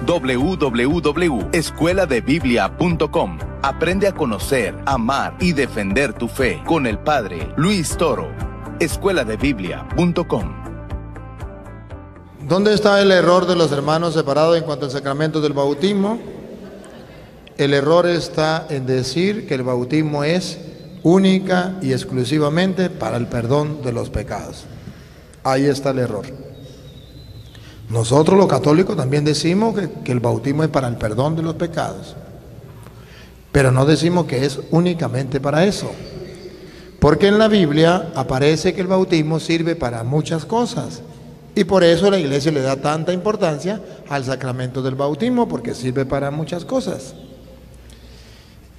www.escueladebiblia.com. Aprende a conocer, amar y defender tu fe con el Padre Luis Toro. escueladebiblia.com. ¿Dónde está el error de los hermanos separados en cuanto al sacramento del bautismo? El error está en decir que el bautismo es única y exclusivamente para el perdón de los pecados. Ahí está el error. Nosotros los católicos también decimos que el bautismo es para el perdón de los pecados, pero no decimos que es únicamente para eso, porque en la Biblia aparece que el bautismo sirve para muchas cosas, y por eso la Iglesia le da tanta importancia al sacramento del bautismo, porque sirve para muchas cosas.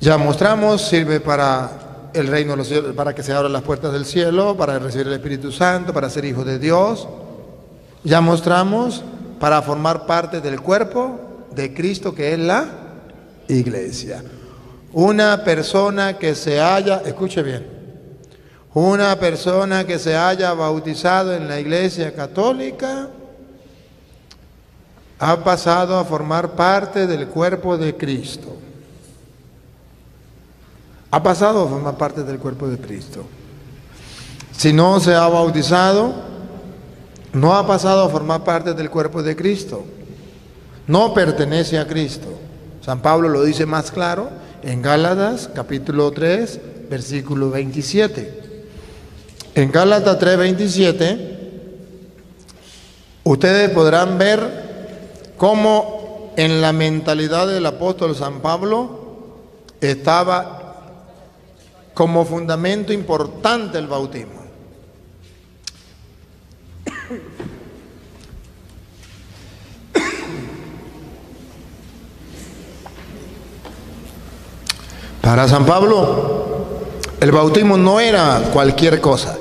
Ya mostramos, sirve para el reino de los cielos, para que se abran las puertas del cielo, para recibir el Espíritu Santo, para ser hijo de Dios. Ya mostramos para formar parte del cuerpo de Cristo, que es la Iglesia. Una persona que se haya, escuche bien, una persona que se haya bautizado en la Iglesia Católica ha pasado a formar parte del cuerpo de Cristo. Ha pasado a formar parte del cuerpo de Cristo. Si no se ha bautizado, no ha pasado a formar parte del cuerpo de Cristo. No pertenece a Cristo. San Pablo lo dice más claro en Gálatas capítulo 3, versículo 27. En Gálatas 3:27, ustedes podrán ver cómo en la mentalidad del apóstol San Pablo estaba como fundamento importante el bautismo. Para San Pablo, el bautismo no era cualquier cosa.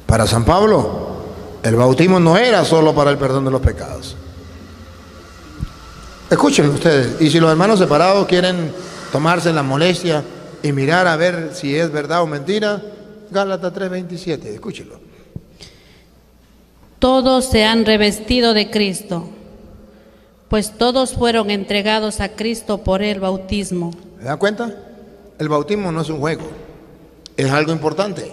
Para San Pablo, el bautismo no era solo para el perdón de los pecados. Escúchenlo ustedes, y si los hermanos separados quieren tomarse la molestia y mirar a ver si es verdad o mentira, Gálatas 3:27, escúchenlo. Todos se han revestido de Cristo, pues todos fueron entregados a Cristo por el bautismo. ¿Se dan cuenta? El bautismo no es un juego, es algo importante.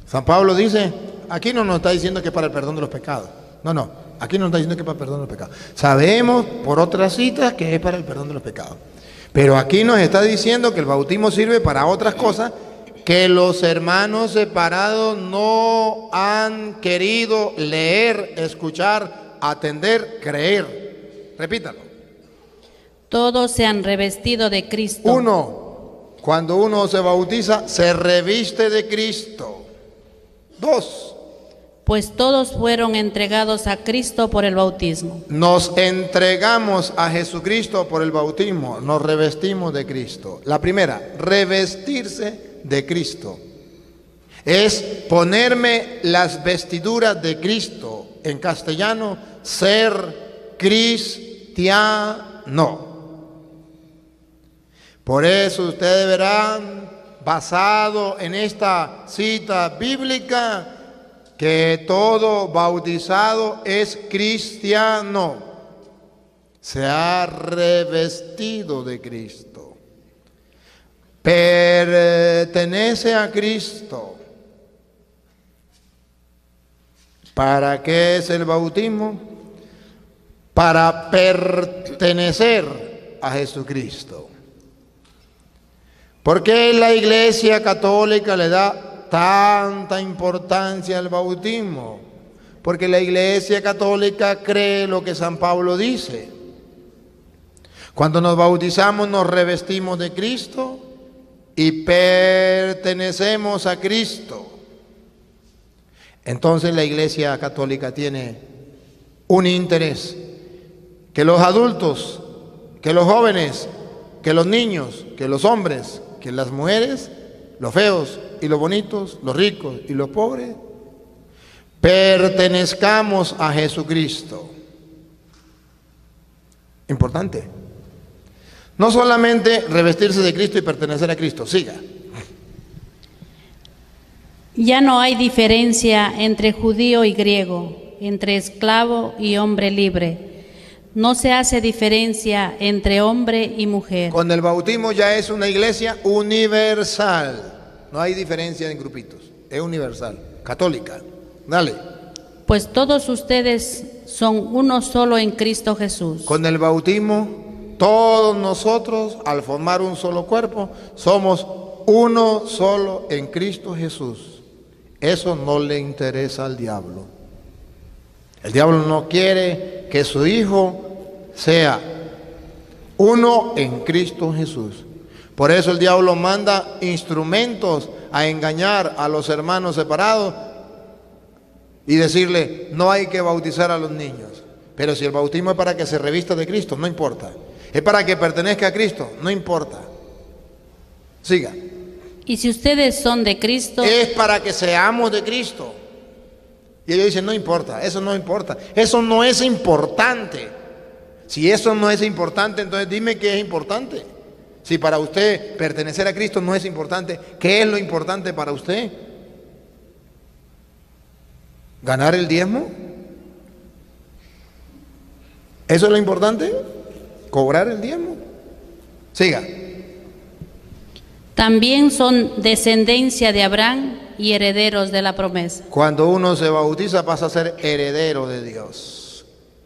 San Pablo dice, aquí no nos está diciendo que es para el perdón de los pecados. No, aquí no nos está diciendo que es para el perdón de los pecados. Sabemos por otras citas que es para el perdón de los pecados. Pero aquí nos está diciendo que el bautismo sirve para otras cosas que los hermanos separados no han querido leer, escuchar, atender, creer. Repítalo. Todos se han revestido de Cristo. Cuando uno se bautiza, se reviste de Cristo. 2. Pues todos fueron entregados a Cristo por el bautismo. Nos entregamos a Jesucristo por el bautismo, nos revestimos de Cristo. La primera, revestirse de Cristo, es ponerme las vestiduras de Cristo. En castellano, ser cristiano. Por eso ustedes verán, basado en esta cita bíblica, que todo bautizado es cristiano, se ha revestido de Cristo, pertenece a Cristo. ¿Para qué es el bautismo? Para pertenecer a Jesucristo. ¿Por qué la Iglesia Católica le da tanta importancia al bautismo? Porque la Iglesia Católica cree lo que San Pablo dice. Cuando nos bautizamos nos revestimos de Cristo y pertenecemos a Cristo. Entonces la Iglesia Católica tiene un interés, que los adultos, que los jóvenes, que los niños, que los hombres, que las mujeres, los feos y los bonitos, los ricos y los pobres, pertenezcamos a Jesucristo. Importante. No solamente revestirse de Cristo y pertenecer a Cristo, siga. Ya no hay diferencia entre judío y griego, entre esclavo y hombre libre. No se hace diferencia entre hombre y mujer. Con el bautismo ya es una iglesia universal. No hay diferencia en grupitos. Es universal, católica. Dale. Pues todos ustedes son uno solo en Cristo Jesús. Con el bautismo, todos nosotros, al formar un solo cuerpo, somos uno solo en Cristo Jesús. Eso no le interesa al diablo. El diablo no quiere que su hijo sea uno en Cristo Jesús. Por eso el diablo manda instrumentos a engañar a los hermanos separados y decirle, no hay que bautizar a los niños. Pero si el bautismo es para que se revista de Cristo, no importa. Es para que pertenezca a Cristo, no importa. Siga. Y si ustedes son de Cristo, es para que seamos de Cristo. Y ellos dicen, no importa, eso no importa, eso no es importante. Si eso no es importante, entonces dime qué es importante. Si para usted pertenecer a Cristo no es importante, ¿qué es lo importante para usted? ¿Ganar el diezmo? ¿Eso es lo importante? ¿Cobrar el diezmo? Siga. también son descendencia de Abraham y herederos de la promesa. Cuando uno se bautiza pasa a ser heredero de Dios.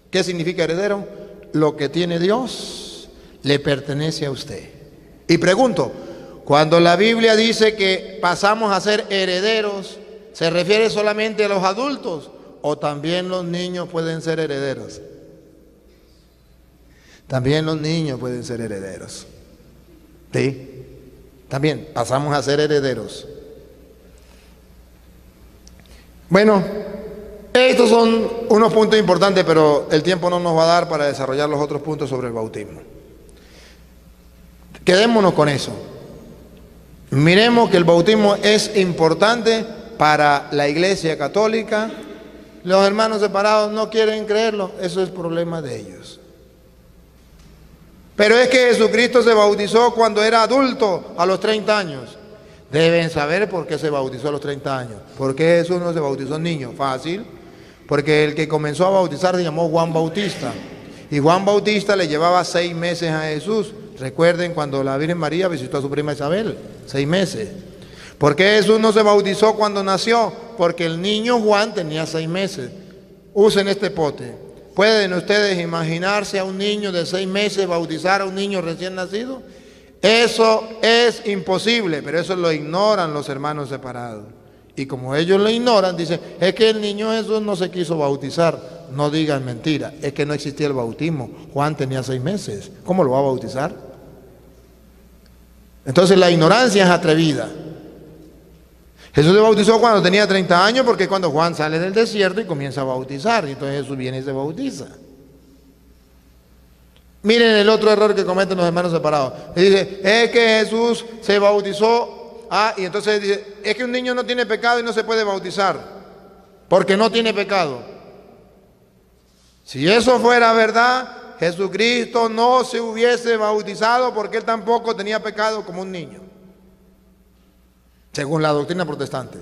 ¿Qué significa heredero? Lo que tiene Dios le pertenece a usted. Y pregunto, cuando la Biblia dice que pasamos a ser herederos, ¿se refiere solamente a los adultos o también los niños pueden ser herederos? También los niños pueden ser herederos. ¿Sí? También pasamos a ser herederos. Bueno, estos son unos puntos importantes, pero el tiempo no nos va a dar para desarrollar los otros puntos sobre el bautismo. Quedémonos con eso. Miremos que el bautismo es importante para la Iglesia Católica. Los hermanos separados no quieren creerlo, eso es problema de ellos. Pero es que Jesucristo se bautizó cuando era adulto, a los 30 años. Deben saber por qué se bautizó a los 30 años. ¿Por qué Jesús no se bautizó niño? Fácil. Porque el que comenzó a bautizar se llamó Juan Bautista. Y Juan Bautista le llevaba 6 meses a Jesús. Recuerden cuando la Virgen María visitó a su prima Isabel, 6 meses. ¿Por qué Jesús no se bautizó cuando nació? Porque el niño Juan tenía 6 meses. Usen este pote. ¿Pueden ustedes imaginarse a un niño de 6 meses bautizar a un niño recién nacido? Eso es imposible, pero eso lo ignoran los hermanos separados. Y como ellos lo ignoran, dicen, es que el niño Jesús no se quiso bautizar. No digan mentira, es que no existía el bautismo. Juan tenía 6 meses, ¿cómo lo va a bautizar? Entonces la ignorancia es atrevida. Jesús se bautizó cuando tenía 30 años, porque cuando Juan sale del desierto y comienza a bautizar, y entonces Jesús viene y se bautiza. Miren el otro error que cometen los hermanos separados. Dice, es que Jesús se bautizó, y entonces dice, es que un niño no tiene pecado y no se puede bautizar, porque no tiene pecado. Si eso fuera verdad, Jesucristo no se hubiese bautizado porque él tampoco tenía pecado como un niño. Según la doctrina protestante.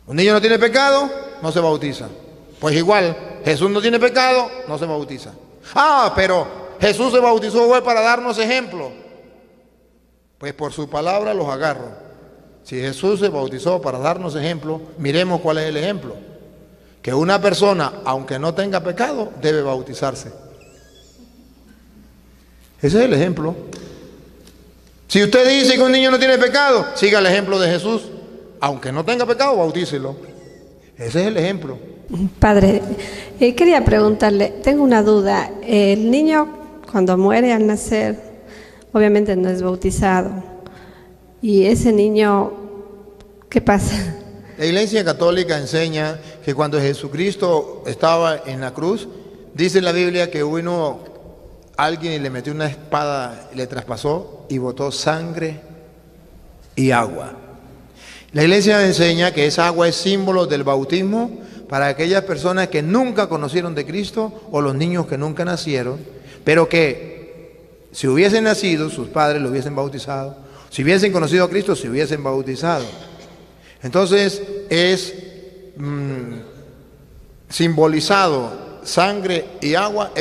Un niño no tiene pecado, no se bautiza. Pues igual, Jesús no tiene pecado, no se bautiza. Pero Jesús se bautizó fue para darnos ejemplo. Pues por su palabra los agarro. Si Jesús se bautizó para darnos ejemplo, miremos cuál es el ejemplo. Que una persona, aunque no tenga pecado, debe bautizarse. Ese es el ejemplo. Si usted dice que un niño no tiene pecado, siga el ejemplo de Jesús. Aunque no tenga pecado, bautícelo. Ese es el ejemplo. Padre, quería preguntarle, tengo una duda. El niño cuando muere al nacer, obviamente no es bautizado. ¿Y ese niño qué pasa? La Iglesia Católica enseña que cuando Jesucristo estaba en la cruz, dice en la Biblia que alguien le metió una espada, le traspasó y botó sangre y agua. La Iglesia enseña que esa agua es símbolo del bautismo para aquellas personas que nunca conocieron de Cristo o los niños que nunca nacieron, pero que si hubiesen nacido, sus padres lo hubiesen bautizado, si hubiesen conocido a Cristo, se hubiesen bautizado. Entonces es simbolizado sangre y agua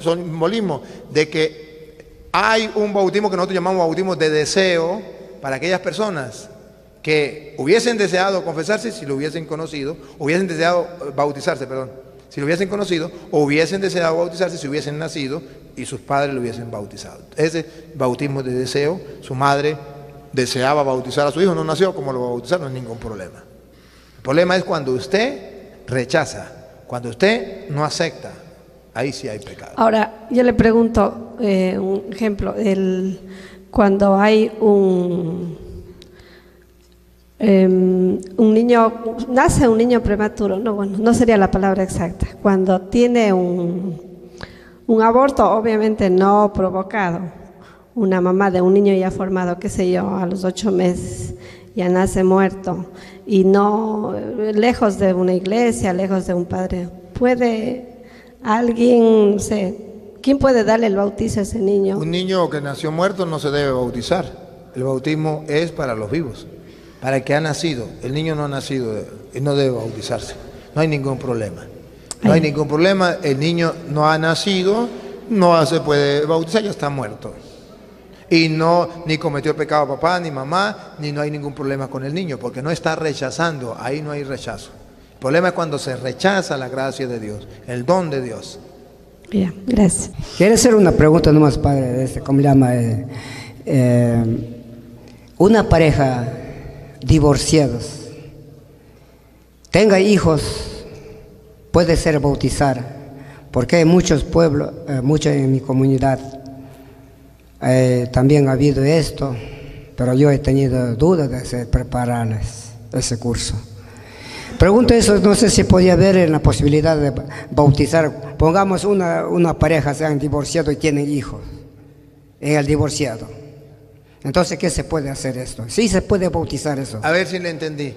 son simbolismo de que hay un bautismo que nosotros llamamos bautismo de deseo para aquellas personas que hubiesen deseado confesarse si lo hubiesen conocido, hubiesen deseado bautizarse, perdón, si lo hubiesen conocido, o hubiesen deseado bautizarse si hubiesen nacido y sus padres lo hubiesen bautizado. Ese bautismo de deseo, su madre deseaba bautizar a su hijo, no nació, como lo bautizaron, no hay ningún problema. El problema es cuando usted rechaza, cuando usted no acepta, ahí sí hay pecado. Ahora, yo le pregunto un ejemplo, cuando hay un niño, nace un niño prematuro, no, bueno, no sería la palabra exacta, cuando tiene un aborto obviamente no provocado, una mamá de un niño ya formado, qué sé yo, a los 8 meses, ya nace muerto, y no, lejos de una iglesia, lejos de un padre, ¿puede alguien, no sé, quién puede darle el bautizo a ese niño? Un niño que nació muerto no se debe bautizar, el bautismo es para los vivos, para el que ha nacido. El niño no ha nacido y no debe bautizarse, no hay ningún problema. No hay ningún problema, el niño no ha nacido, no se puede bautizar, ya está muerto. Y no, ni cometió pecado papá, ni mamá, ni no hay ningún problema con el niño, porque no está rechazando, ahí no hay rechazo. El problema es cuando se rechaza la gracia de Dios, el don de Dios. Bien, gracias. Quiero hacer una pregunta nomás, padre, ¿cómo le llama? Una pareja divorciados, tenga hijos, puede ser bautizar, porque hay muchos pueblos, muchos en mi comunidad, también ha habido esto, pero yo he tenido dudas de prepararles ese curso. Pregunto eso, no sé si podía haber en la posibilidad de bautizar, pongamos una pareja, se han divorciado y tienen hijos, en el divorciado. Entonces, ¿qué se puede hacer esto? Sí se puede bautizar eso. A ver si le entendí.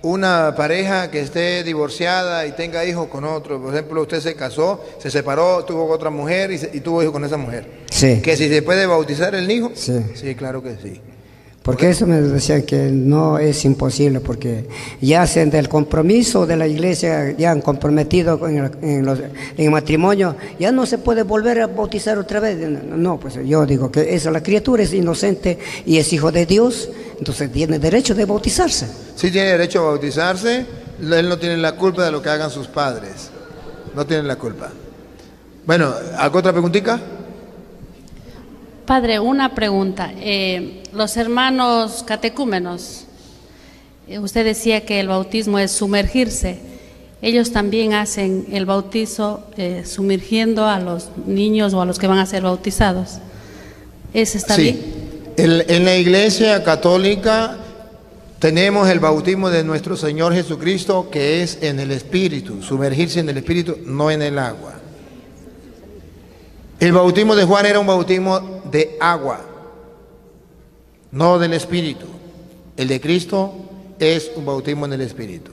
Una pareja que esté divorciada y tenga hijos con otro, por ejemplo, usted se casó, se separó, tuvo otra mujer y tuvo hijos con esa mujer. Sí. ¿Que si se puede bautizar el hijo? Sí. Sí, claro que sí. Porque eso me decía que no es imposible, porque ya hacen del compromiso de la iglesia, ya han comprometido en el matrimonio, ya no se puede volver a bautizar otra vez. No, pues yo digo que la criatura es inocente y es hijo de Dios, entonces tiene derecho de bautizarse. Sí tiene derecho a bautizarse, él no tiene la culpa de lo que hagan sus padres, no tiene la culpa. Bueno, ¿alguna otra preguntita? Padre, una pregunta. Los hermanos catecúmenos, usted decía que el bautismo es sumergirse. Ellos también hacen el bautizo sumergiendo a los niños o a los que van a ser bautizados. ¿Eso está bien? En la Iglesia Católica tenemos el bautismo de nuestro Señor Jesucristo, que es en el Espíritu, sumergirse en el Espíritu, no en el agua. El bautismo de Juan era un bautismo de agua, no del Espíritu. El de Cristo es un bautismo en el Espíritu.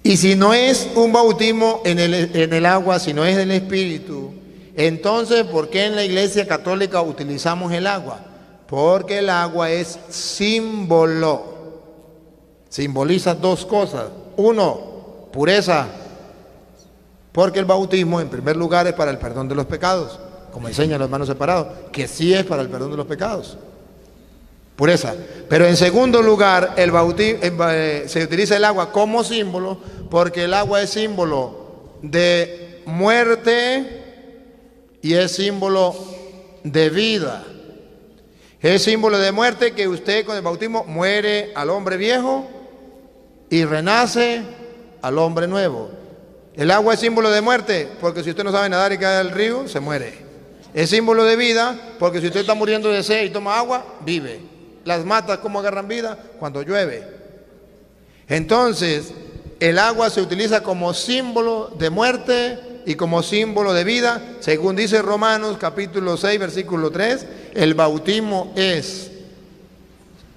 Y si no es un bautismo en el agua, si no es del Espíritu, entonces, ¿por qué en la Iglesia Católica utilizamos el agua? Porque el agua es símbolo. Simboliza dos cosas. Uno, pureza. Porque el bautismo, en primer lugar, es para el perdón de los pecados, como enseñan los hermanos separados, que sí es para el perdón de los pecados. Pureza. Pero en segundo lugar, el bautismo, se utiliza el agua como símbolo, porque el agua es símbolo de muerte y es símbolo de vida. Es símbolo de muerte, que usted con el bautismo muere al hombre viejo y renace al hombre nuevo. El agua es símbolo de muerte, porque si usted no sabe nadar y cae al río, se muere. Es símbolo de vida, porque si usted está muriendo de sed y toma agua, vive. Las matas, ¿cómo agarran vida? Cuando llueve. Entonces, el agua se utiliza como símbolo de muerte y como símbolo de vida. Según dice Romanos capítulo 6, versículo 3, el bautismo es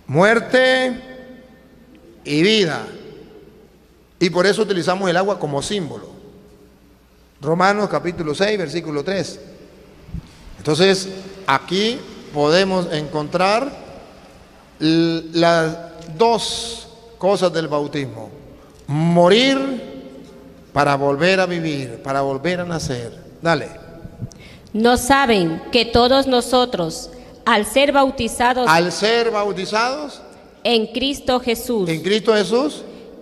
muerte y vida. Y por eso utilizamos el agua como símbolo. Romanos capítulo 6, versículo 3. Entonces, aquí podemos encontrar las dos cosas del bautismo: morir para volver a vivir, para volver a nacer. Dale. ¿No saben que todos nosotros, al ser bautizados en Cristo Jesús,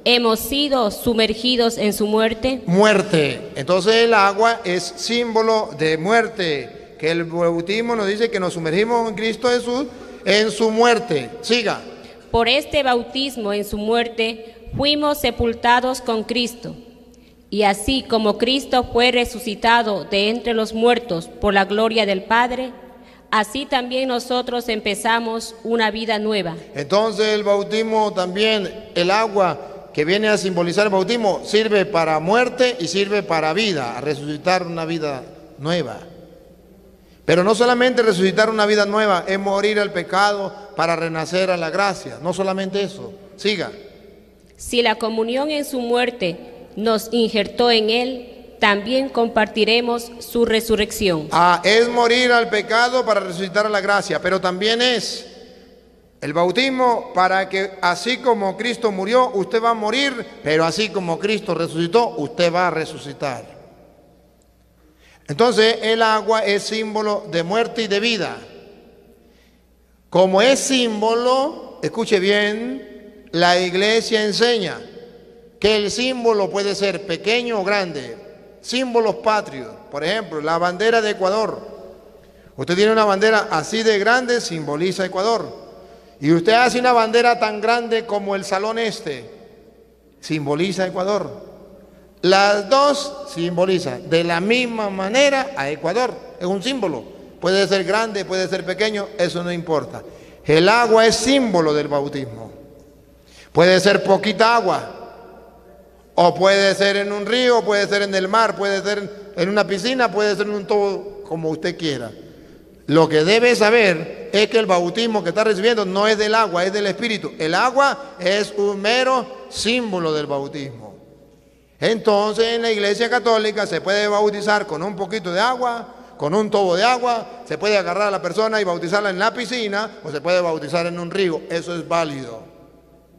hemos sido sumergidos en su muerte? Muerte. Entonces el agua es símbolo de muerte, que el bautismo nos dice que nos sumergimos en Cristo Jesús en su muerte. Siga. Por este bautismo en su muerte fuimos sepultados con Cristo. Y así como Cristo fue resucitado de entre los muertos por la gloria del Padre, así también nosotros empezamos una vida nueva. Entonces el bautismo también, el agua que viene a simbolizar el bautismo, sirve para muerte y sirve para vida, a resucitar una vida nueva. Pero no solamente resucitar una vida nueva, es morir al pecado para renacer a la gracia. No solamente eso. Siga. Si la comunión en su muerte nos injertó en él, también compartiremos su resurrección. Es morir al pecado para resucitar a la gracia, pero también es el bautismo para que así como Cristo murió, usted va a morir, pero así como Cristo resucitó, usted va a resucitar. Entonces el agua es símbolo de muerte y de vida. Como es símbolo, escuche bien, la iglesia enseña que el símbolo puede ser pequeño o grande. Símbolos patrios, por ejemplo, la bandera de Ecuador. Usted tiene una bandera así de grande, simboliza Ecuador. Y usted hace una bandera tan grande como el salón este, simboliza Ecuador. Las dos simbolizan de la misma manera a Ecuador. Es un símbolo. Puede ser grande, puede ser pequeño, eso no importa. El agua es símbolo del bautismo. Puede ser poquita agua, o puede ser en un río, puede ser en el mar, puede ser en una piscina, puede ser en un todo, como usted quiera. Lo que debe saber es que el bautismo que está recibiendo no es del agua, es del Espíritu. El agua es un mero símbolo del bautismo. Entonces en la Iglesia Católica se puede bautizar con un poquito de agua, con un tobo de agua, se puede agarrar a la persona y bautizarla en la piscina, o se puede bautizar en un río. Eso es válido,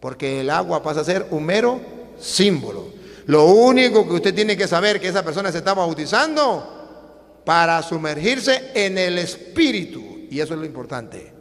porque el agua pasa a ser un mero símbolo. Lo único que usted tiene que saber es que esa persona se está bautizando para sumergirse en el Espíritu, y eso es lo importante.